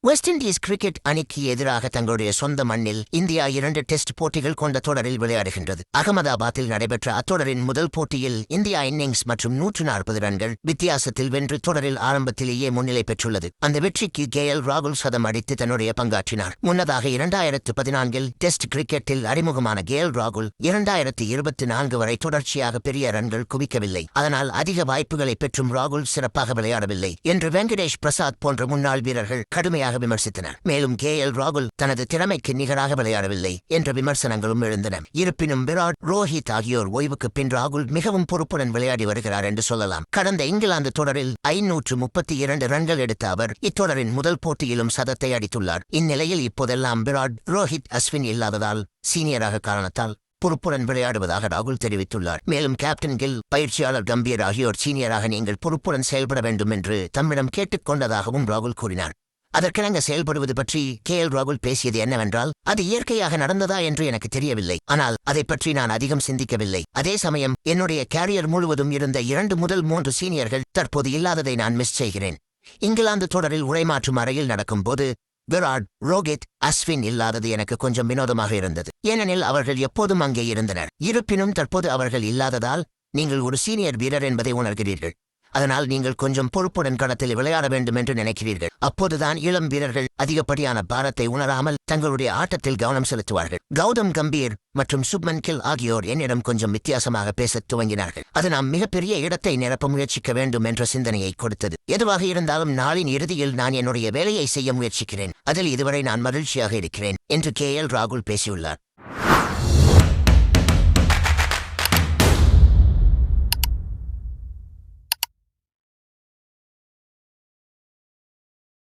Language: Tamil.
வெஸ்ட் இண்டீஸ் கிரிக்கெட் அணிக்கு எதிராக தங்களுடைய சொந்த மண்ணில் இந்தியா 2 டெஸ்ட் போட்டிகள் கொண்ட தொடரில் விளையாடுகின்றது. அகமதாபாத்தில் நடைபெற்ற அத்தொடரின் முதல் போட்டியில் இந்தியா இன்னிங்ஸ் மற்றும் 140 ரன்கள் வித்தியாசத்தில் வென்று தொடரில் ஆரம்பத்திலேயே முன்னிலை பெற்றுள்ளது. அந்த வெற்றிக்கு KL ராகுல் சதம் அடித்து தன்னுடைய பங்காற்றினார். முன்னதாக 2014 டெஸ்ட் கிரிக்கெட்டில் அறிமுகமான KL ராகுல் 2024 வரை தொடர்ச்சியாக பெரிய ரன்கள் குவிக்கவில்லை. அதனால் அதிக வாய்ப்புகளை பெற்றும் ராகுல் சிறப்பாக விளையாடவில்லை என்று வெங்கடேஷ் பிரசாத் போன்ற முன்னாள் வீரர்கள் கடுமையாக விமர்சித்தனர். மேலும் KL ராகுல் தனது திறமைக்கு நிகராக விளையாடவில்லை என்ற விமர்சனங்களும் எழுந்தன. இருப்பினும் விராட், ரோஹித் ஆகியோர் ஓய்வுக்கு பின் ராகுல் மிகவும் பொறுப்புடன் விளையாடி வருகிறார் என்று சொல்லலாம். கடந்த இங்கிலாந்து தொடரில் 532 ரன்கள் எடுத்த அவர் இத்தொடரின் முதல் போட்டியிலும் சதத்தை அடித்துள்ளார். இந்நிலையில் இப்போதெல்லாம் விராட், ரோஹித், அஸ்வின் இல்லாததால் சீனியராக காரணத்தால் பொறுப்புடன் விளையாடுவதாக ராகுல் தெரிவித்துள்ளார். மேலும் கேப்டன் கில், பயிற்சியாளர் கம்பீர் ஆகியோர் சீனியராக நீங்கள் பொறுப்புடன் செயல்பட வேண்டும் என்று தம்மிடம் கேட்டுக் கொண்டதாகவும் ராகுல் கூறினார். அதற்கிணங்க செயல்படுவது பற்றி KL ராகுல் பேசியது என்னவென்றால், அது இயற்கையாக நடந்ததா என்று எனக்கு தெரியவில்லை. ஆனால் அதை பற்றி நான் அதிகம் சிந்திக்கவில்லை. அதே சமயம் என்னுடைய கேரியர் முழுவதும் இருந்த 2 முதல் 3 சீனியர்கள் தற்போது இல்லாததை நான் மிஸ் செய்கிறேன். இங்கிலாந்து தொடரில் உரைமாற்றும் அறையில் நடக்கும் போது விராட், ரோஹித், அஸ்வின் இல்லாதது எனக்கு கொஞ்சம் வினோதமாக இருந்தது. ஏனெனில் அவர்கள் எப்போதும் அங்கே இருந்தனர். இருப்பினும் தற்போது அவர்கள் இல்லாததால் நீங்கள் ஒரு சீனியர் வீரர் என்பதை உணர்கிறீர்கள். அதனால் நீங்கள் கொஞ்சம் பொறுப்புடன் களத்தில் விளையாட வேண்டும் என்று நினைக்கிறீர்கள். அப்போதுதான் இளம் வீரர்கள் அதிகப்படியான பாரத்தை உணராமல் தங்களுடைய ஆட்டத்தில் கவனம் செலுத்துவார்கள். கௌதம் கம்பீர் மற்றும் சுப்மன் கில் ஆகியோர் என்னிடம் கொஞ்சம் வித்தியாசமாக பேசத் துவங்கினார்கள். அது நாம் மிகப்பெரிய இடத்தை நிரப்ப முயற்சிக்க வேண்டும் என்ற சிந்தனையை கொடுத்தது. எதுவாக இருந்தாலும் நாளின் இறுதியில் நான் என்னுடைய வேலையை செய்ய முயற்சிக்கிறேன். அதில் இதுவரை நான் மகிழ்ச்சியாக இருக்கிறேன் என்று KL ராகுல் பேசியுள்ளார்.